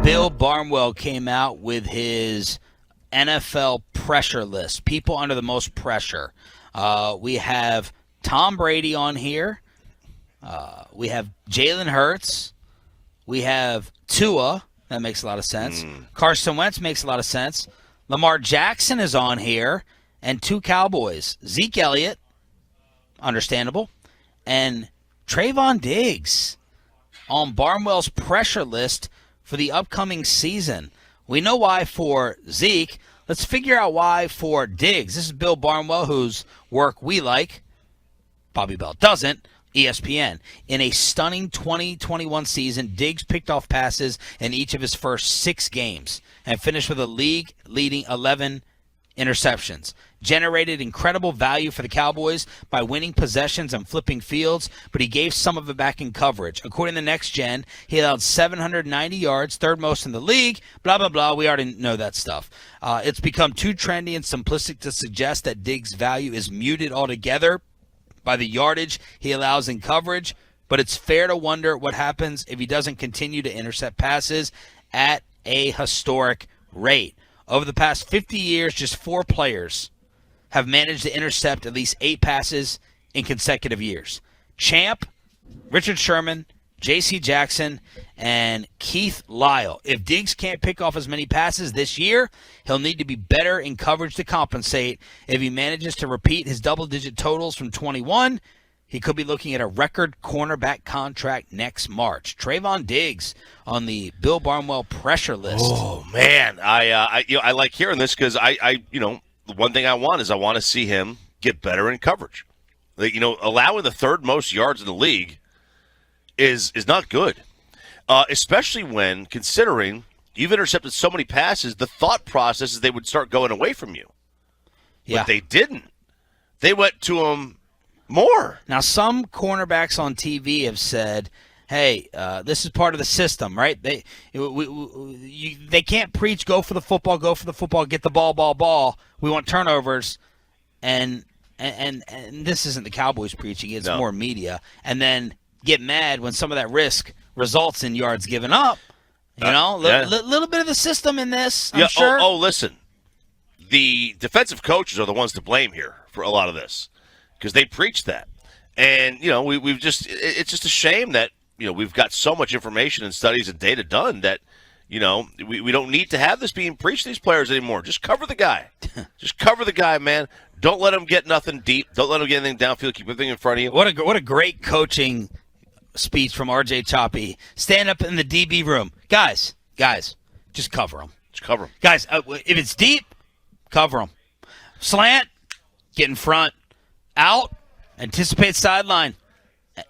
Bill Barnwell came out with his NFL pressure list, people under the most pressure. We have Tom Brady on here. We have Jalen Hurts. We have Tua. That makes a lot of sense. Carson Wentz makes a lot of sense. Lamar Jackson is on here. And 2 Cowboys. Zeke Elliott, understandable. And Trevon Diggs on Barnwell's pressure list for the upcoming season. We know why for Zeke. Let's figure out why for Diggs. This is Bill Barnwell, whose work we like. Bobby Bell doesn't. ESPN. In a stunning 2021 season, Diggs picked off passes in each of his first 6 games and finished with a league-leading 11 interceptions. Generated incredible value for the Cowboys by winning possessions and flipping fields, but he gave some of it back in coverage. According to Next Gen, he allowed 790 yards, third most in the league, blah, blah, blah. We already know that stuff. It's become too trendy and simplistic to suggest that Diggs' value is muted altogether by the yardage he allows in coverage, but it's fair to wonder what happens if he doesn't continue to intercept passes at a historic rate. Over the past 50 years, just 4 players have managed to intercept at least 8 passes in consecutive years. Champ, Richard Sherman, J.C. Jackson, and Keith Lyle. If Diggs can't pick off as many passes this year, he'll need to be better in coverage to compensate. If he manages to repeat his double-digit totals from 21, he could be looking at a record cornerback contract next March. Trevon Diggs on the Bill Barnwell pressure list. Oh man, I like hearing this because I the one thing I want to see him get better in coverage. Like, allowing the 3rd most yards in the league is not good, especially when considering you've intercepted so many passes. The thought process is they would start going away from you, but they didn't. They went to him more. Now, some cornerbacks on TV have said, hey, this is part of the system, right? They can't preach go for the football, get the ball. We want turnovers, and this isn't the Cowboys preaching. It's more media. And then get mad when some of that risk results in yards given up. Little bit of the system in this, I'm sure. Oh, listen. The defensive coaches are the ones to blame here for a lot of this because they preach that. And, we've just – it's just a shame that, we've got so much information and studies and data done that, we don't need to have this being preached to these players anymore. Just cover the guy. Just cover the guy, man. Don't let him get nothing deep. Don't let him get anything downfield. Keep everything in front of you. What a great coaching speech from R.J. Choppy. Stand up in the DB room. Guys, just cover him. Just cover him. Guys, if it's deep, cover him. Slant, get in front. Out, anticipate sideline.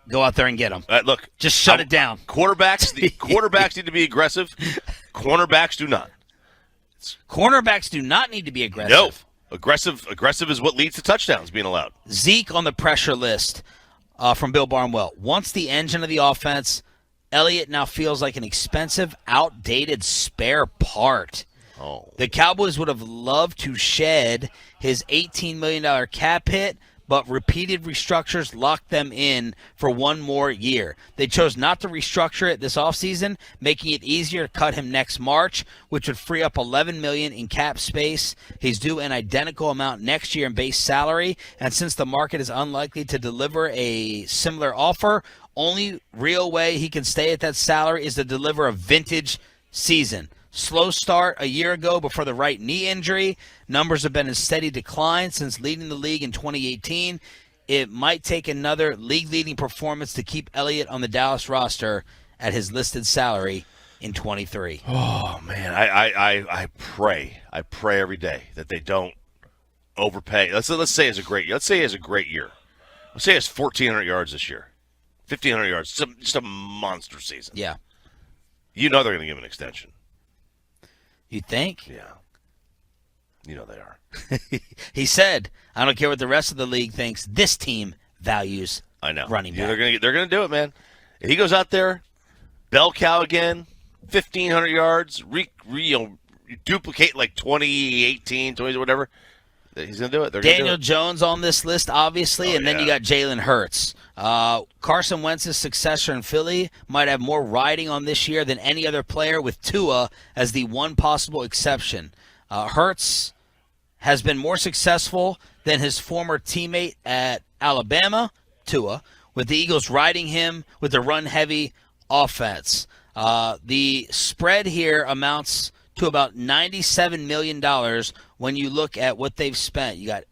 Go out there and get them. Look, just shut it down. Quarterbacks need to be aggressive. Cornerbacks do not. Cornerbacks do not need to be aggressive. No. Aggressive is what leads to touchdowns being allowed. Zeke on the pressure list from Bill Barnwell. Once the engine of the offense, Elliott now feels like an expensive, outdated spare part. Oh. The Cowboys would have loved to shed his $18 million cap hit, but repeated restructures locked them in for one more year. They chose not to restructure it this offseason, making it easier to cut him next March, which would free up $11 million in cap space. He's due an identical amount next year in base salary, and since the market is unlikely to deliver a similar offer, only real way he can stay at that salary is to deliver a vintage season. Slow start a year ago before the right knee injury. Numbers have been in steady decline since leading the league in 2018. It might take another league-leading performance to keep Elliott on the Dallas roster at his listed salary in 23. Oh, man, I pray every day that they don't overpay. Let's say he has a great year. Let's say he has 1,400 yards this year, 1,500 yards. Just a monster season. Yeah. They're going to give him an extension. You think? Yeah. They are. He said, I don't care what the rest of the league thinks. This team values running back. They're going to do it, man. If he goes out there, bell cow again, 1,500 yards, duplicate like 2018, 20, whatever, He's going to do it. They're Daniel gonna do it. Jones on this list, obviously, and then you got Jalen Hurts. Carson Wentz's successor in Philly might have more riding on this year than any other player, with Tua as the one possible exception. Hurts has been more successful than his former teammate at Alabama, Tua, with the Eagles riding him with a run-heavy offense. The spread here amounts to about $97 million when you look at what they've spent. You got,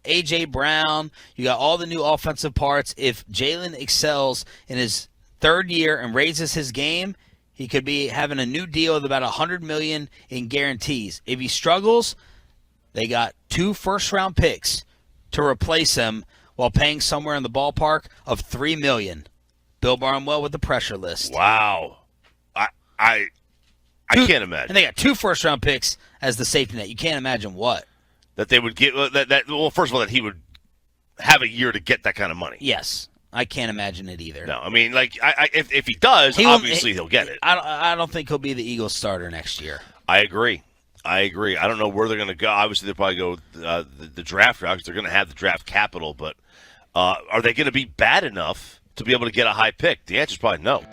A.J. Brown. You got all the new offensive parts. If Jalen excels in his third year and raises his game, he could be having a new deal with about $100 million in guarantees. If he struggles, they got 2 first-round picks to replace him while paying somewhere in the ballpark of $3 million. Bill Barnwell with the pressure list. Wow. I can't imagine. And they got 2 first-round picks as the safety net. You can't imagine what. That they would get well, first of all, that he would have a year to get that kind of money. Yes. I can't imagine it either. No, I mean, if he does, obviously he'll get it. I don't think he'll be the Eagles starter next year. I agree. I don't know where they're going to go. Obviously, they'll probably go the draft route because they're going to have the draft capital. But are they going to be bad enough to be able to get a high pick? The answer is probably no.